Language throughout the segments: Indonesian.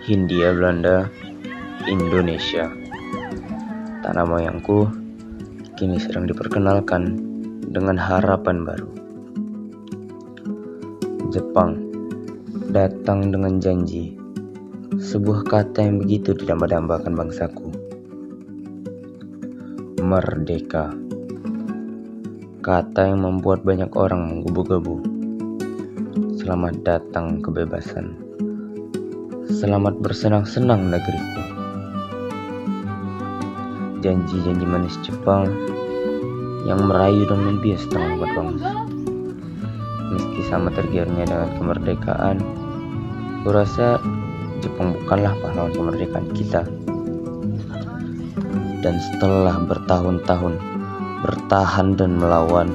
Hindia Belanda, Indonesia. Tanah moyangku kini sedang diperkenalkan dengan harapan baru. Jepang datang dengan janji, sebuah kata yang begitu didamba-dambakan bangsaku. Merdeka. Kata yang membuat banyak orang menggebu-gebu. Selamat datang kebebasan. Selamat bersenang-senang negeriku. Janji-janji manis Jepang yang merayu dan membias tangan buat bangsa. Meski sama tergiurnya dengan kemerdekaan, kurasa Jepang bukanlah pahlawan kemerdekaan kita. Dan setelah bertahun-tahun bertahan dan melawan,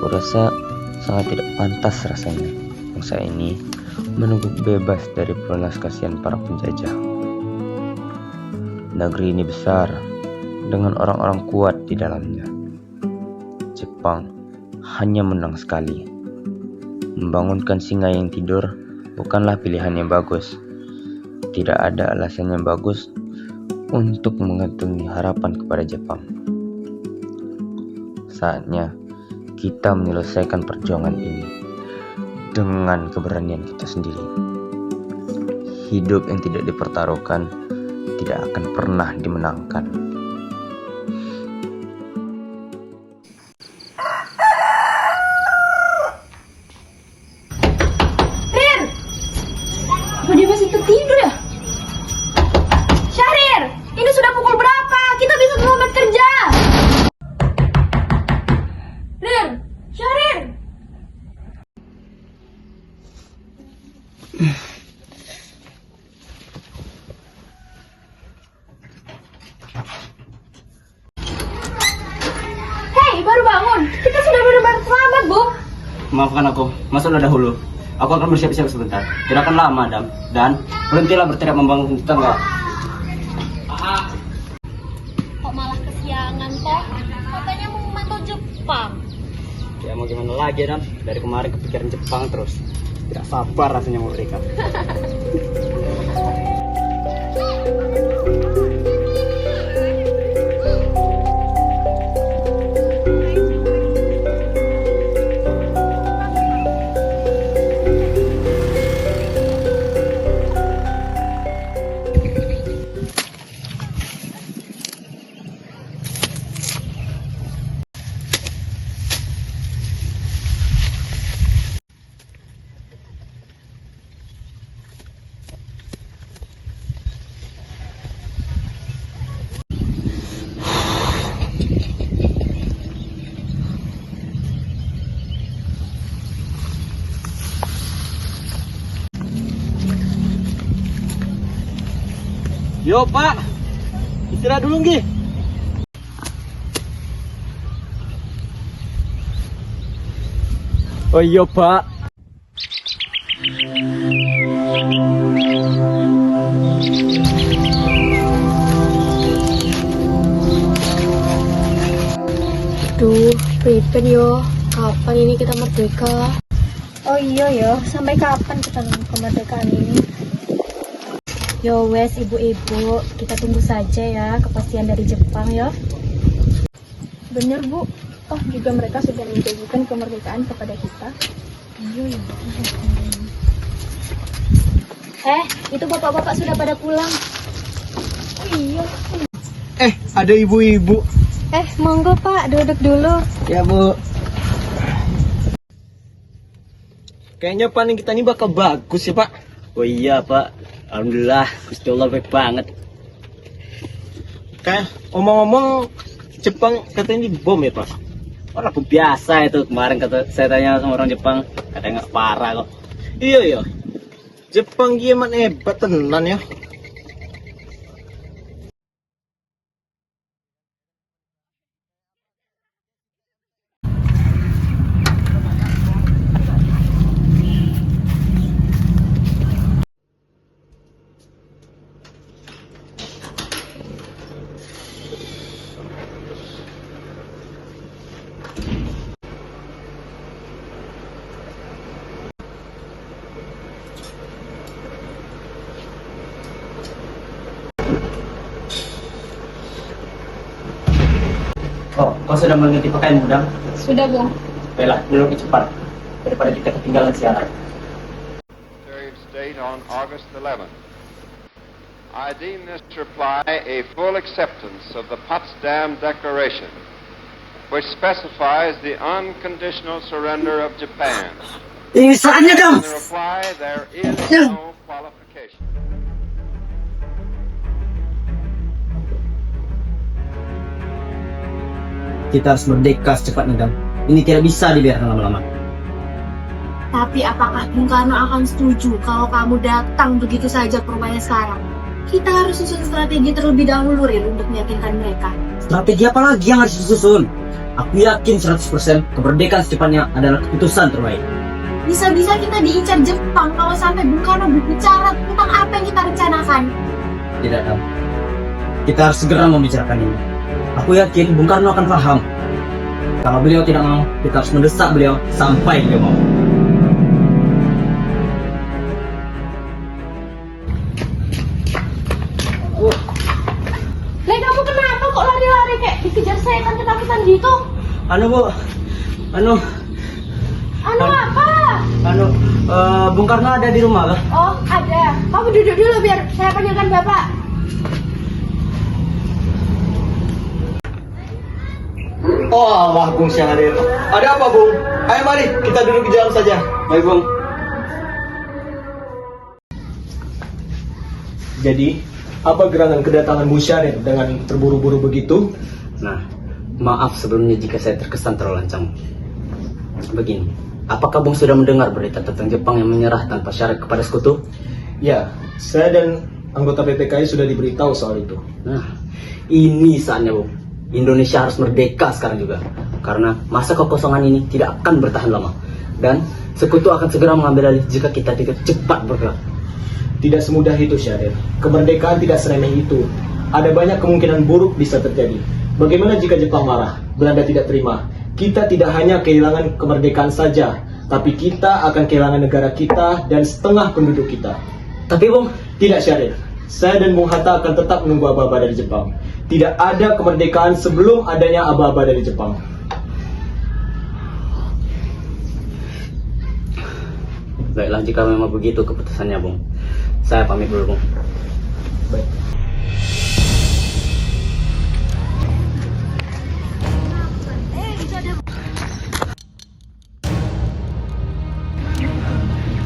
kurasa sangat tidak pantas rasanya bangsa ini menunggu bebas dari pelas kasihan para penjajah. Negeri ini besar dengan orang-orang kuat di dalamnya. Jepang hanya menang sekali. Membangunkan singa yang tidur bukanlah pilihan yang bagus. Tidak ada alasan yang bagus untuk mengantungi harapan kepada Jepang. Saatnya kita menyelesaikan perjuangan ini dengan keberanian kita sendiri. Hidup yang tidak dipertaruhkan tidak akan pernah dimenangkan. Rir! Apa dia masih tertidur ya? Syahrir! Ini sudah pukul berapa? Kita bisa terlambat kerja! Rir! Syahrir! Hei, baru bangun. Kita sudah benar-benar terlambat, Bu. Maafkan aku, masuklah dahulu. Aku akan bersiap-siap sebentar. Tidak akan lama, Dam. Dan berhentilah berteriak membangun tetangga. Kok malah kesiangan toh? Katanya mau memantau Jepang. Ya mau gimana lagi, Dam? Dari kemarin kepikiran Jepang terus. Tidak sabar rasanya mau mereka. Yo Pak, istirahat dulu nggih. Oh iya Pak. Duh, prepare yo. Kapan ini kita merdeka? Oh iya yo, sampai kapan kita nunggu kemerdekaan ini? Yo wes ibu-ibu, kita tunggu saja ya kepastian dari Jepang ya. Bener Bu, oh juga mereka sudah menjanjikan kemerdekaan kepada kita. Iya ya. Itu bapak-bapak sudah pada pulang. Oh iya. Ada ibu-ibu. Monggo Pak, duduk dulu. Ya Bu. Kayaknya panen kita ini bakal bagus ya Pak. Oh iya Pak. Alhamdulillah, Gusti Allah baik banget. Kayak omong-omong, Jepang katanya dibom ya Pak? Orang biasa itu kemarin kata saya tanya sama orang Jepang, katanya nggak parah kok. Iya. Jepang gimana hebat tenan ya. Oh, kau sudah mengganti pakaian Bang? Sudah, Bung. Baiklah, duduk cepat daripada kita ketinggalan siaran. Date on August 11th. I deem this reply a full acceptance of the Potsdam Declaration, which specifies the unconditional surrender of Japan. Ini saatnya, Dam! In the reply, there is no qualification. Kita harus merdeka secepatnya, Dam. Ini tidak bisa dibiarkan lama-lama. Tapi apakah Bung Karno akan setuju kalau kamu datang begitu saja ke rumahnya sekarang? Kita harus susun strategi terlebih dahulu, Ril, untuk meyakinkan mereka. Strategi apa lagi yang harus disusun? Aku yakin 100% kemerdekaan secepatnya adalah keputusan terbaik. Bisa-bisa kita diincar Jepang kalau sampai Bung Karno berbicara tentang apa yang kita rencanakan. Tidak, Dam. Kita harus segera membicarakan ini. Aku yakin Bung Karno akan paham. Kalau beliau tidak mau, kita harus mendesak beliau sampai dia mau. Lek, kamu kenapa kok lari-lari kayak dikejar setan ketakutan gitu? Bu, Apa? Bung Karno ada di rumah kah? Oh, ada. Kamu duduk dulu biar saya panggilkan Bapak. Oh Allah, Bung Syahrir. Ada apa, Bung? Ayo mari, kita duduk di dalam saja. Baik, Bung. Jadi, apa gerangan kedatangan Bung Syahrir dengan terburu-buru begitu? Nah, maaf sebelumnya jika saya terkesan terlalu lancang. Begini, apakah Bung sudah mendengar berita tentang Jepang yang menyerah tanpa syarat kepada sekutu? Ya, saya dan anggota PPKI sudah diberitahu soal itu. Nah, ini saatnya, Bung. Indonesia harus merdeka sekarang juga. Karena masa kekosongan ini tidak akan bertahan lama. Dan sekutu akan segera mengambil alih jika kita tidak cepat bergerak. Tidak semudah itu, Syahrir. Kemerdekaan tidak seremeh itu. Ada banyak kemungkinan buruk bisa terjadi. Bagaimana jika Jepang marah, Belanda tidak terima? Kita tidak hanya kehilangan kemerdekaan saja, tapi kita akan kehilangan negara kita dan setengah penduduk kita. Tapi, Bung, Tidak, Syahrir. Saya dan Bung Hatta akan tetap menunggu aba-aba dari Jepang. Tidak ada kemerdekaan sebelum adanya aba-aba dari Jepang. baiklah jika memang begitu keputusannya, Bung. Saya pamit dulu, Bung. Baik.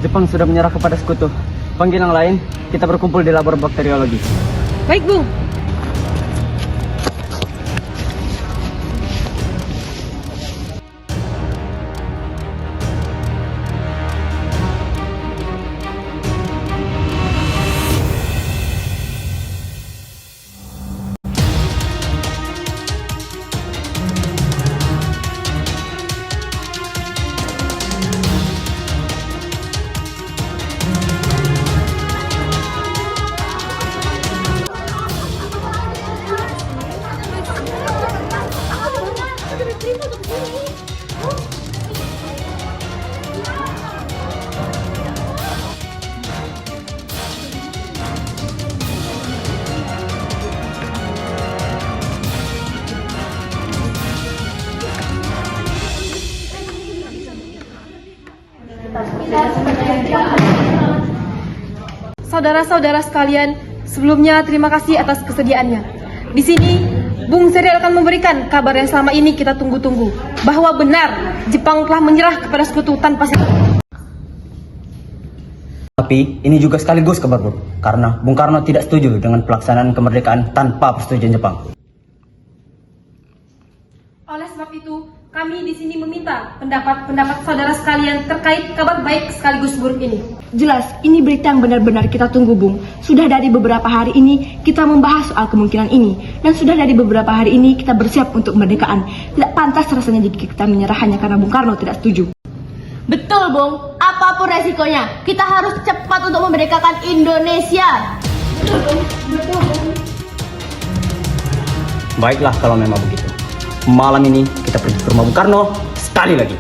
Jepang sudah menyerah kepada sekutu. Panggil yang lain, kita berkumpul di labor bakteriologi. Baik, Bung. Saudara-saudara sekalian, sebelumnya terima kasih atas kesediaannya. Di sini, Bung Syahrir akan memberikan kabar yang selama ini kita tunggu-tunggu, bahwa benar Jepang telah menyerah kepada sekutu tanpa syarat. Tapi ini juga sekaligus kabar buruk, karena Bung Karno tidak setuju dengan pelaksanaan kemerdekaan tanpa persetujuan Jepang. Oleh sebab itu, kami di sini meminta pendapat saudara sekalian terkait kabar baik sekaligus buruk ini. Jelas, ini berita yang benar-benar kita tunggu, Bung. Sudah dari beberapa hari ini kita membahas soal kemungkinan ini. Dan sudah dari beberapa hari ini kita bersiap untuk kemerdekaan. Tidak pantas rasanya jika kita menyerah hanya karena Bung Karno tidak setuju. Betul, Bung. Apapun resikonya, kita harus cepat untuk memerdekakan Indonesia. Baiklah kalau memang begitu. Malam ini kita pergi ke rumah Bung Karno sekali lagi.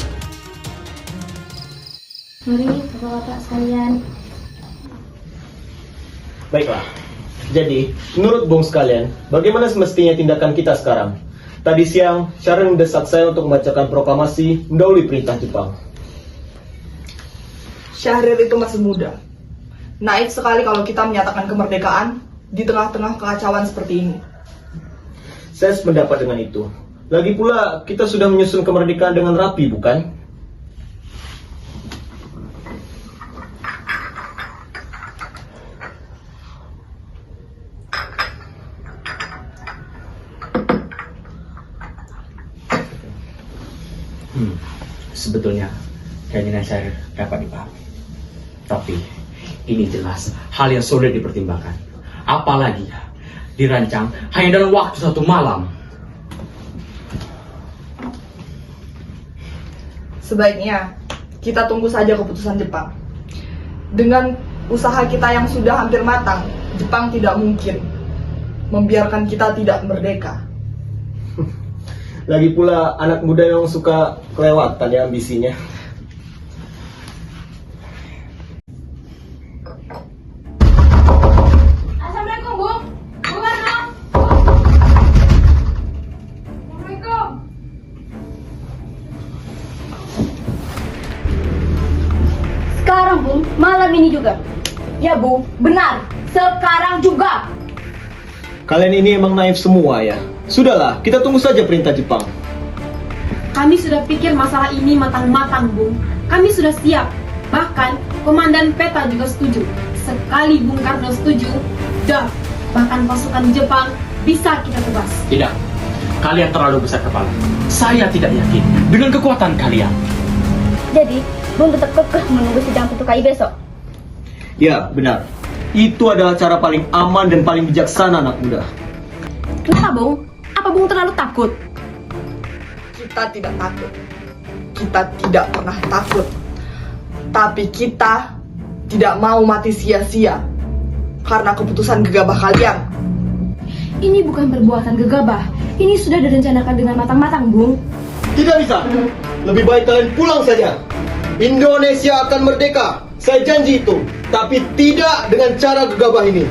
Mari, bapak-bapak sekalian. Baiklah. Jadi, menurut Bung sekalian, bagaimana semestinya tindakan kita sekarang? Tadi siang, Syahrir mendesak saya untuk membacakan proklamasi mendahului perintah Jepang. Syahrir itu masih muda. Naif sekali kalau kita menyatakan kemerdekaan di tengah-tengah kekacauan seperti ini. Saya sependapat dengan itu. Lagi pula, kita sudah menyusun kemerdekaan dengan rapi, bukan? Sebetulnya keinginan Syahrir dapat dipahami. Tapi ini jelas hal yang sulit dipertimbangkan. Apalagi dirancang hanya dalam waktu 1 malam. Sebaiknya kita tunggu saja keputusan Jepang. Dengan usaha kita yang sudah hampir matang, Jepang tidak mungkin membiarkan kita tidak merdeka. Lagi pula, anak muda yang suka kelewatan ya ambisinya. Assalamualaikum, Bu. Bu Karno. Assalamualaikum. Sekarang, Bu, malam ini juga. Ya, Bu, benar. Sekarang juga. Kalian ini emang naif semua ya. Sudahlah, kita tunggu saja perintah Jepang. Kami sudah pikir masalah ini matang-matang, Bung. Kami sudah siap. Bahkan, Komandan Peta juga setuju. Sekali Bung Karno setuju, dah. Bahkan pasukan Jepang bisa kita tebas. Tidak, kalian terlalu besar kepala. Saya tidak yakin dengan kekuatan kalian. Jadi, Bung tetap kekeh menunggu sidang Putukai besok. Ya, benar. Itu adalah cara paling aman dan paling bijaksana, anak muda. Kenapa, Bung? Apa Bung terlalu takut? Kita tidak takut. Kita tidak pernah takut. Tapi kita tidak mau mati sia-sia karena keputusan gegabah kalian. Ini bukan perbuatan gegabah. Ini sudah direncanakan dengan matang-matang, Bung. Tidak bisa. Lebih baik kalian pulang saja. Indonesia akan merdeka. Saya janji itu. Tapi tidak dengan cara gegabah ini.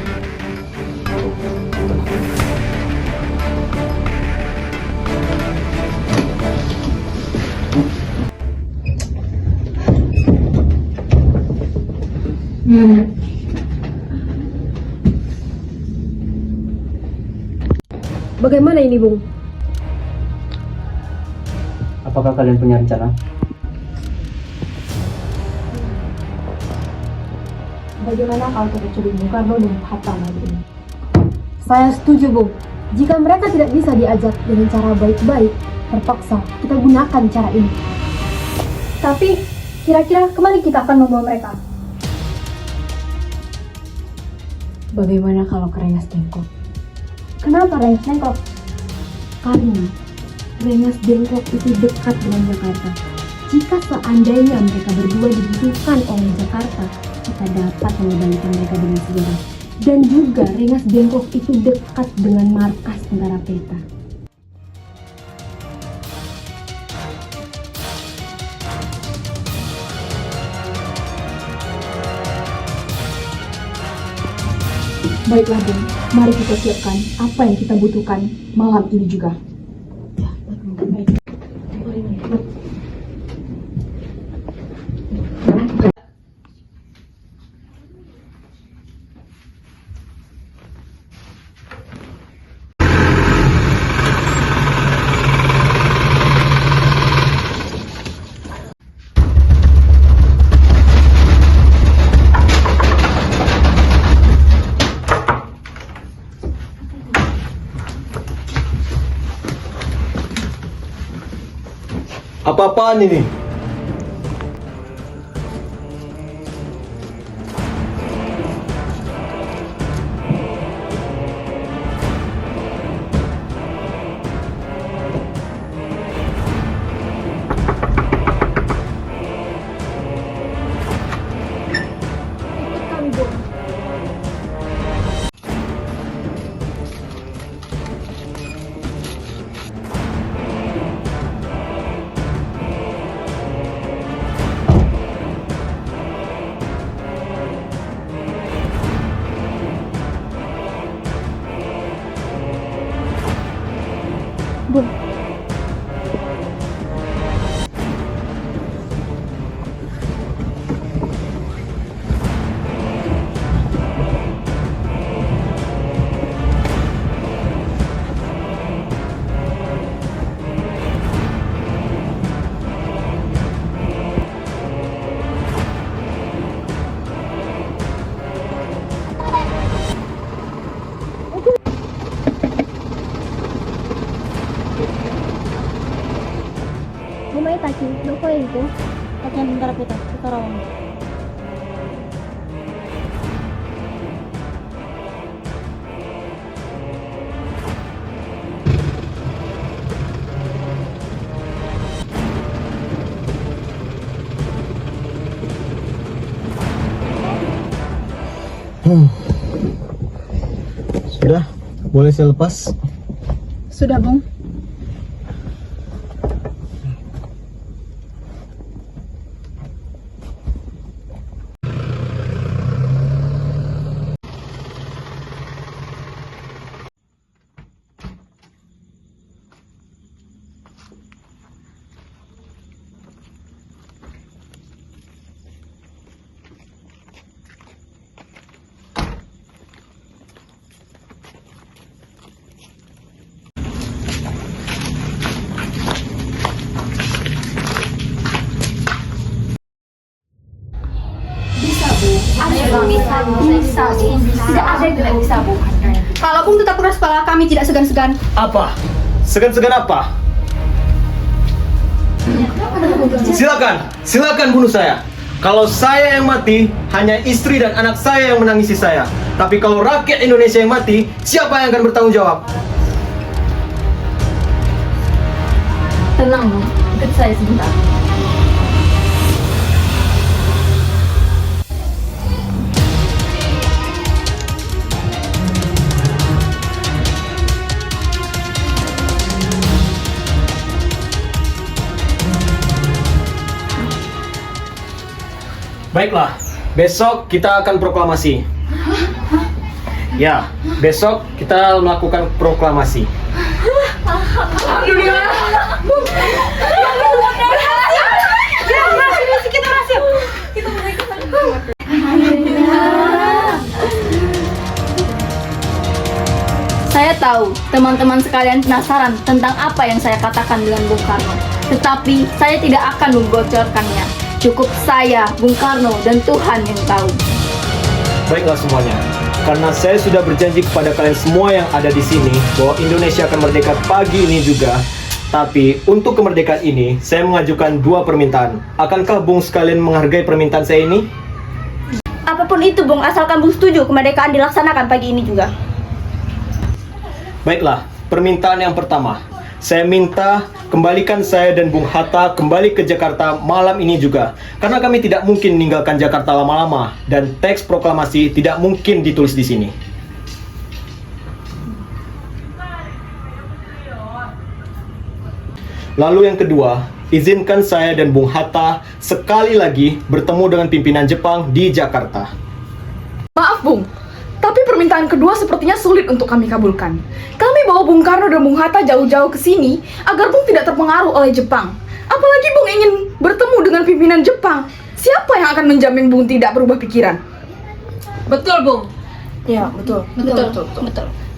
Bagaimana ini, Bung? Apakah kalian punya rencana? Bagaimana kalau kita curi Bung Karno dan Hatta lagi ini? Saya setuju, Bung. Jika mereka tidak bisa diajak dengan cara baik-baik, terpaksa kita gunakan cara ini. Tapi, kira-kira kemana kita akan membawa mereka? Bagaimana kalau ke Rengas Dengklok? Kenapa Rengas Dengklok? Karena Rengas Dengklok itu dekat dengan Jakarta. Jika seandainya mereka berdua dibutuhkan oleh Jakarta, kita dapat mengembalikan mereka dengan segera. Dan juga Rengas Dengklok itu dekat dengan markas tentara Peta. Baiklah, Bung. Mari kita siapkan apa yang kita butuhkan malam ini juga. Apa-apaan ini? latihan tentara kita Rawang. Sudah, boleh saya lepas? Sudah, Bung. Bisa. Tidak ada yang tidak bisa, Bu. Kalau Bung tetap keras kepala, kami tidak segan-segan. Apa? Segan-segan apa? Silakan bunuh saya. Kalau saya yang mati, hanya istri dan anak saya yang menangisi saya. Tapi kalau rakyat Indonesia yang mati, siapa yang akan bertanggung jawab? Tenang, Bu. Ikut saya sebentar. Baiklah, besok kita akan proklamasi. Ya, besok kita melakukan proklamasi. Saya tahu teman-teman sekalian penasaran tentang apa yang saya katakan dengan Bung Karno. Tetapi saya tidak akan membocorkannya. Cukup saya, Bung Karno, dan Tuhan yang tahu. Baiklah semuanya, karena saya sudah berjanji kepada kalian semua yang ada di sini bahwa Indonesia akan merdeka pagi ini juga. Tapi untuk kemerdekaan ini, saya mengajukan dua permintaan. Akankah Bung sekalian menghargai permintaan saya ini? Apapun itu, Bung, asalkan Bung setuju kemerdekaan dilaksanakan pagi ini juga. Baiklah, permintaan yang pertama. Saya minta kembalikan saya dan Bung Hatta kembali ke Jakarta malam ini juga. Karena kami tidak mungkin meninggalkan Jakarta lama-lama dan teks proklamasi tidak mungkin ditulis di sini. Lalu yang kedua, izinkan saya dan Bung Hatta sekali lagi bertemu dengan pimpinan Jepang di Jakarta. Maaf, Bung. Tapi permintaan kedua sepertinya sulit untuk kami kabulkan. Kami bawa Bung Karno dan Bung Hatta jauh-jauh ke sini agar Bung tidak terpengaruh oleh Jepang. Apalagi Bung ingin bertemu dengan pimpinan Jepang. Siapa yang akan menjamin Bung tidak berubah pikiran? Betul, Bung. Ya, betul.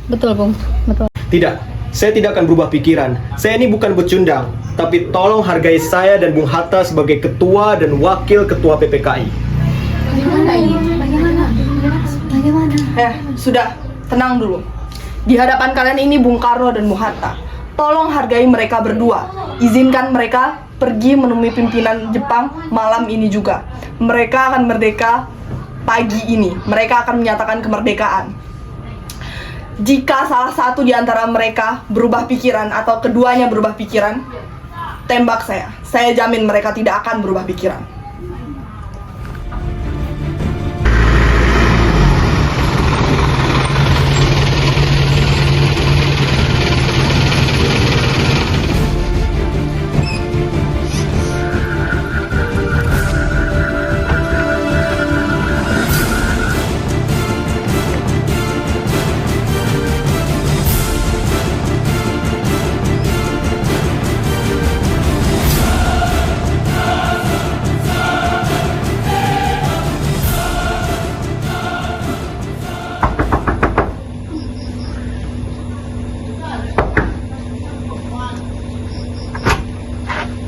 Betul, Bung. Betul. Tidak, saya tidak akan berubah pikiran. Saya ini bukan becundang, tapi tolong hargai saya dan Bung Hatta sebagai ketua dan wakil ketua PPKI. Sudah, tenang dulu. Di hadapan kalian ini Bung Karno dan Bung Hatta. Tolong hargai mereka berdua. Izinkan mereka pergi menemui pimpinan Jepang malam ini juga. Mereka akan merdeka pagi ini. Mereka akan menyatakan kemerdekaan. Jika salah satu di antara mereka berubah pikiran atau keduanya berubah pikiran, tembak saya. Saya jamin mereka tidak akan berubah pikiran.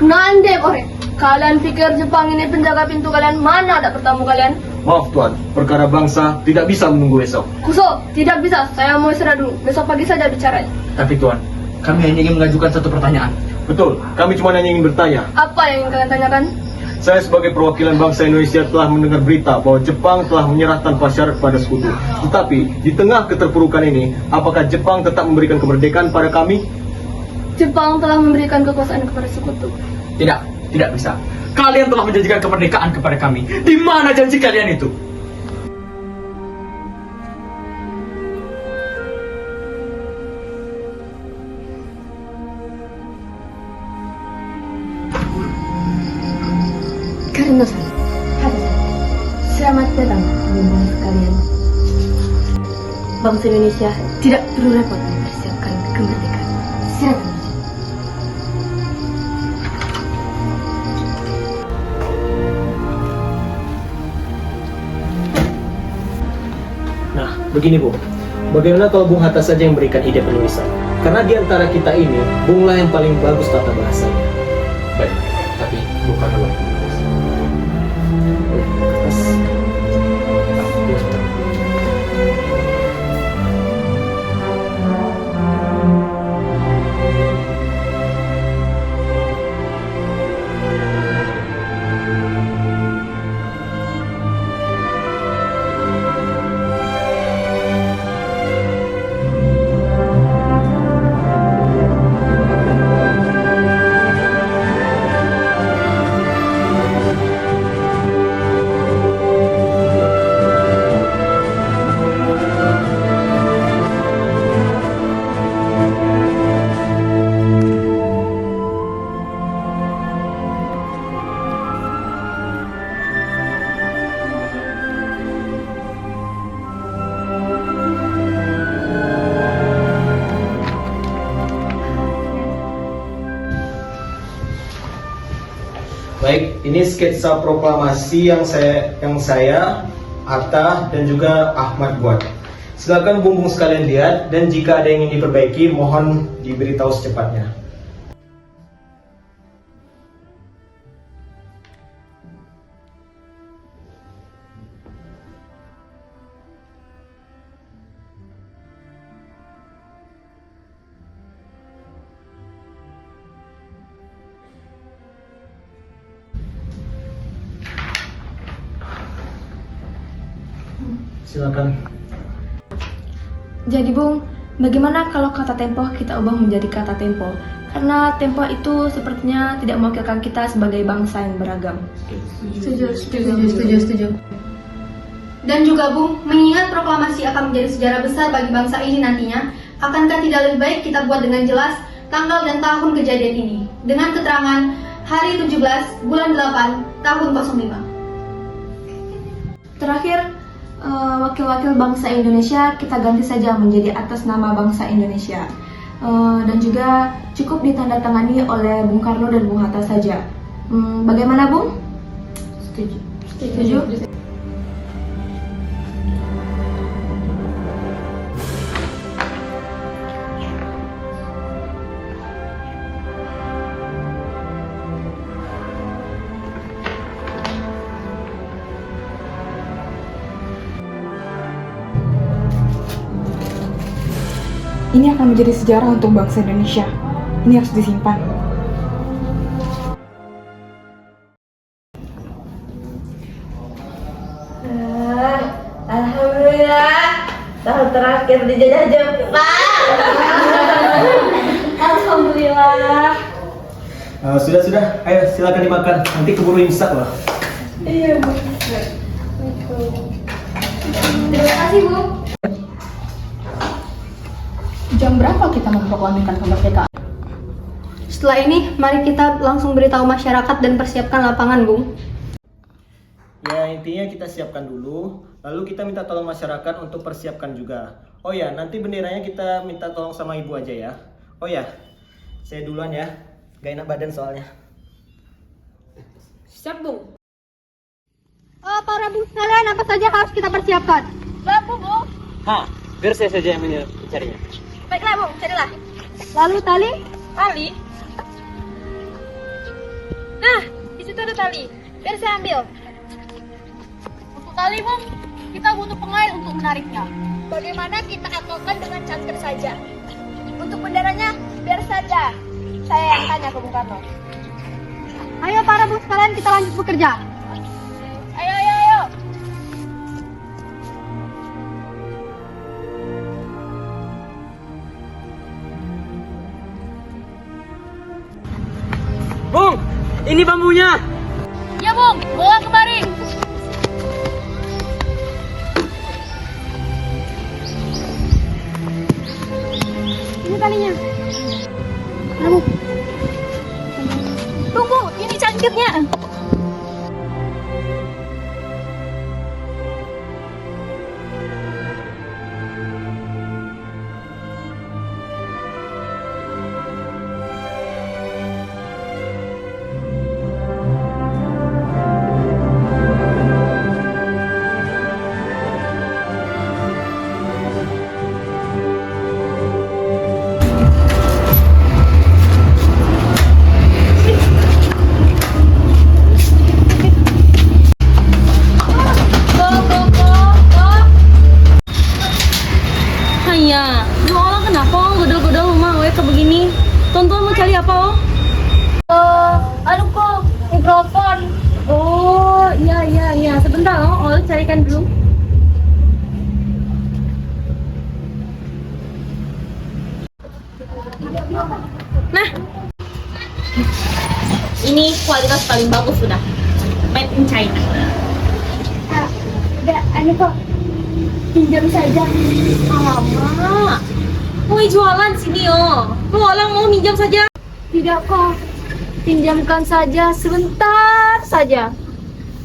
Nande, ore. Kalian pikir Jepang ini penjaga pintu kalian? Mana ada bertamu kalian? Maaf Tuan, perkara bangsa tidak bisa menunggu besok. Kuso, tidak bisa. Saya mau istirahat dulu. Besok pagi saja bicaranya. Tapi Tuan, kami hanya ingin mengajukan satu pertanyaan. Betul, kami cuma hanya ingin bertanya. Apa yang ingin kalian tanyakan? Saya sebagai perwakilan bangsa Indonesia telah mendengar berita bahwa Jepang telah menyerah tanpa syarat pada sekutu. Tetapi di tengah keterpurukan ini, apakah Jepang tetap memberikan kemerdekaan pada kami? Jepang telah memberikan kekuasaan kepada sekutu. Tidak, tidak bisa. Kalian telah menjanjikan kemerdekaan kepada kami. Di mana janji kalian itu? Karno-san, Hara-san, selamat datang teman-teman sekalian. Bangsa Indonesia tidak perlu repot mempersiapkan kemerdekaan. Silakan. Nah, begini Bung. Bagaimana kalau Bung Hatta saja yang memberikan ide penulisan? Karena di antara kita ini, Bung lah yang paling bagus tata bahasanya. Baik, tapi bukan waktu. Baik, ini sketsa proklamasi yang saya, Hatta, dan juga Ahmad buat. Silakan Bung sekalian lihat, dan jika ada yang ingin diperbaiki, mohon diberitahu secepatnya. Silakan. Jadi Bung, bagaimana kalau kata tempo kita ubah menjadi kata tempo? Karena tempo itu sepertinya tidak mewakilkan kita sebagai bangsa yang beragam. Setuju. Dan juga Bung, mengingat proklamasi akan menjadi sejarah besar bagi bangsa ini nantinya, akankah tidak lebih baik kita buat dengan jelas tanggal dan tahun kejadian ini dengan keterangan hari 17 bulan 8 tahun 05. Terakhir, wakil-wakil bangsa Indonesia kita ganti saja menjadi atas nama bangsa Indonesia. Dan juga cukup ditandatangani oleh Bung Karno dan Bung Hatta saja. Bagaimana Bung? Setuju. Ini akan menjadi sejarah untuk bangsa Indonesia. Ini harus disimpan. Alhamdulillah, tahun terakhir dijajah Jepang. Alhamdulillah. Sudah, ayo silakan dimakan. Nanti keburu imsak loh. Iya, Bu. Terima kasih Bu. Jam berapa kita memproklamirkan kemerdekaan? Setelah ini, mari kita langsung beritahu masyarakat dan persiapkan lapangan, Bung. Ya, intinya kita siapkan dulu, lalu kita minta tolong masyarakat untuk persiapkan juga. Oh ya, nanti benderanya kita minta tolong sama ibu aja ya. Oh ya, saya duluan ya, gak enak badan soalnya. Siap, Bung. Para Bung sekalian, apa saja harus kita persiapkan? Lampu, Bung. Biar saya saja yang mencarinya. Baiklah, Bung, carilah. Lalu tali? Tali. Nah, di situ ada tali. Biar saya ambil. Untuk tali, Bung, kita butuh pengait untuk menariknya. Bagaimana kita aturkan dengan cangkir saja? Untuk benderanya, biar saja saya yang tanya ke Bung Karno. Ayo para bos sekalian kita lanjut bekerja. Ayo. Bung, ini bambunya. Ya Bung, bawa kemari. Ini talinya. Tunggu, ini cangkirnya. Hanya, lu orang kenapa godol-godol rumah gue kayak begini? Tonton mau cari apa? Anu kok mikrofon. Oh, iya. Sebentar, oh carikan dulu. Nah, ini kualitas paling bagus sudah. Made in China. Udah, anu kok. Pinjam saja. Alamak, mau jualan sini lu orang mau minjam saja? Tidak kok. Pinjamkan saja sebentar saja.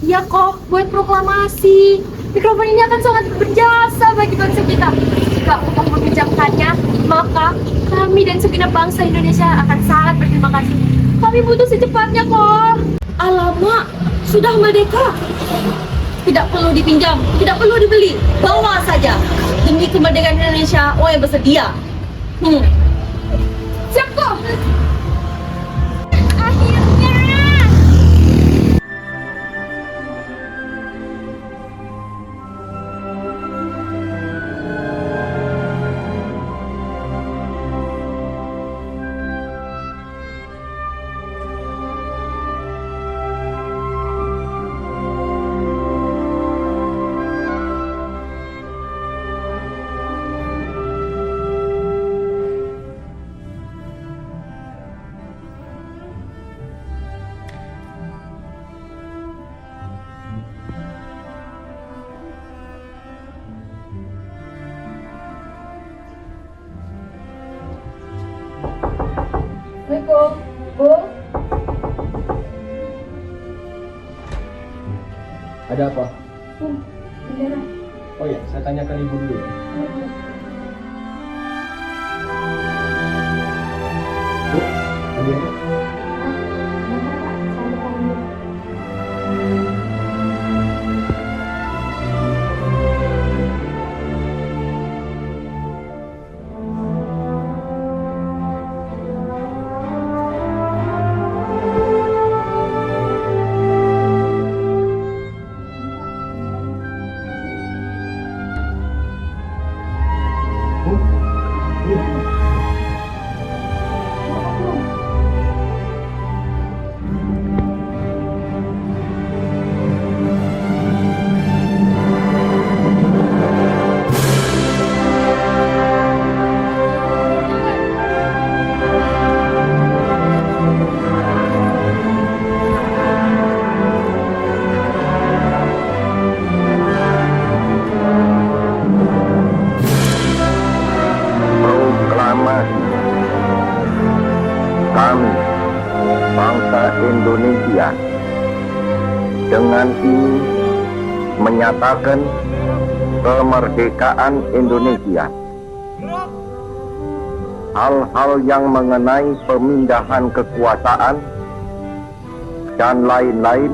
Iya kok, buat proklamasi. Mikrofon ini akan sangat berjasa bagi bangsa kita. Jika untuk meminjamkannya, maka kami dan segenap bangsa Indonesia akan sangat berterima kasih. Kami butuh secepatnya kok. Alamak, sudah merdeka. Tidak perlu dipinjam, tidak perlu dibeli, bawa saja. Demi kemerdekaan Indonesia, yang bersedia. Siap kok. Assalamualaikum, Bu. Ada apa? Bendera. Oh ya, saya tanyakan ibu dulu. Bu, bendera. Kami, bangsa Indonesia, dengan ini menyatakan kemerdekaan Indonesia. Hal-hal yang mengenai pemindahan kekuasaan dan lain-lain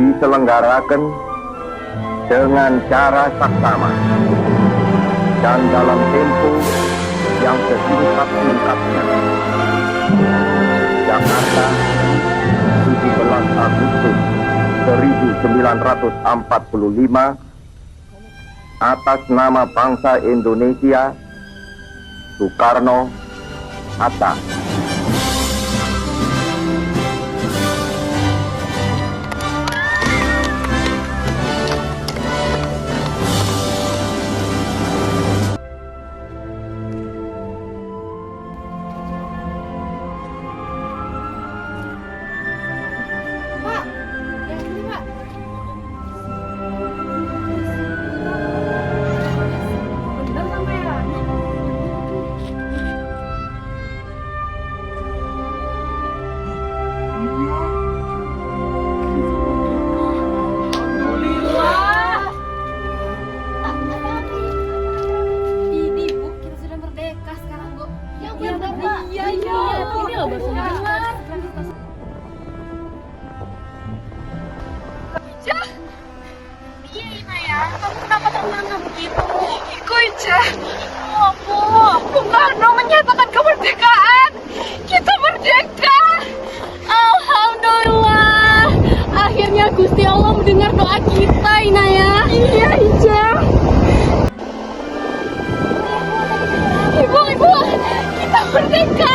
diselenggarakan dengan cara saksama dan dalam tempo yang sesingkat-singkatnya. Jakarta, 17 Agustus 1945, atas nama bangsa Indonesia, Soekarno, Hatta. Ica. Bung Karno menyatakan kemerdekaan. Kita merdeka. Alhamdulillah. Akhirnya Gusti Allah mendengar doa kita, Inaya. Iya, Ica. Ibu, kita merdeka.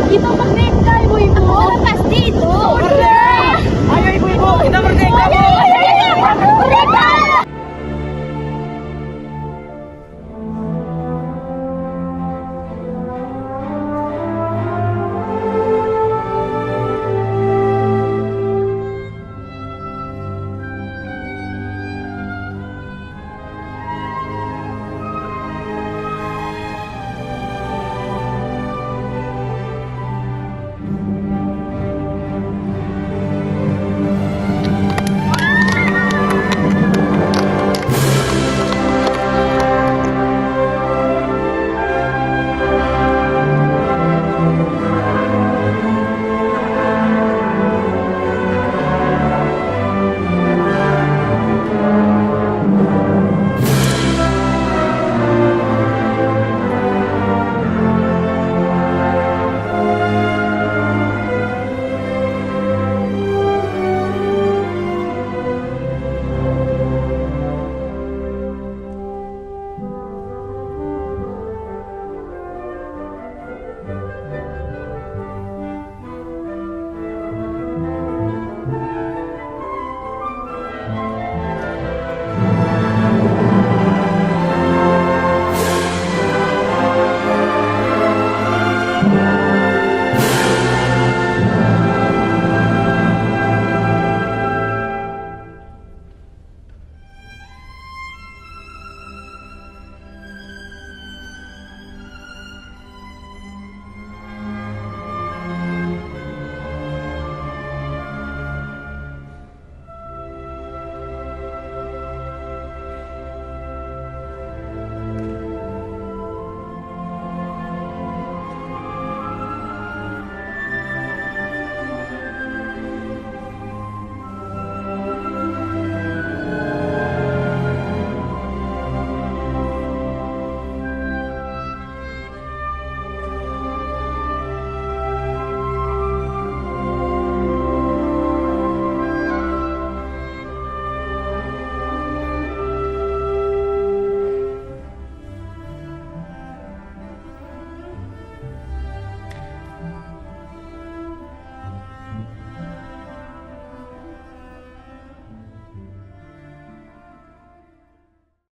Kita merdeka, ibu-ibu. Pasti itu.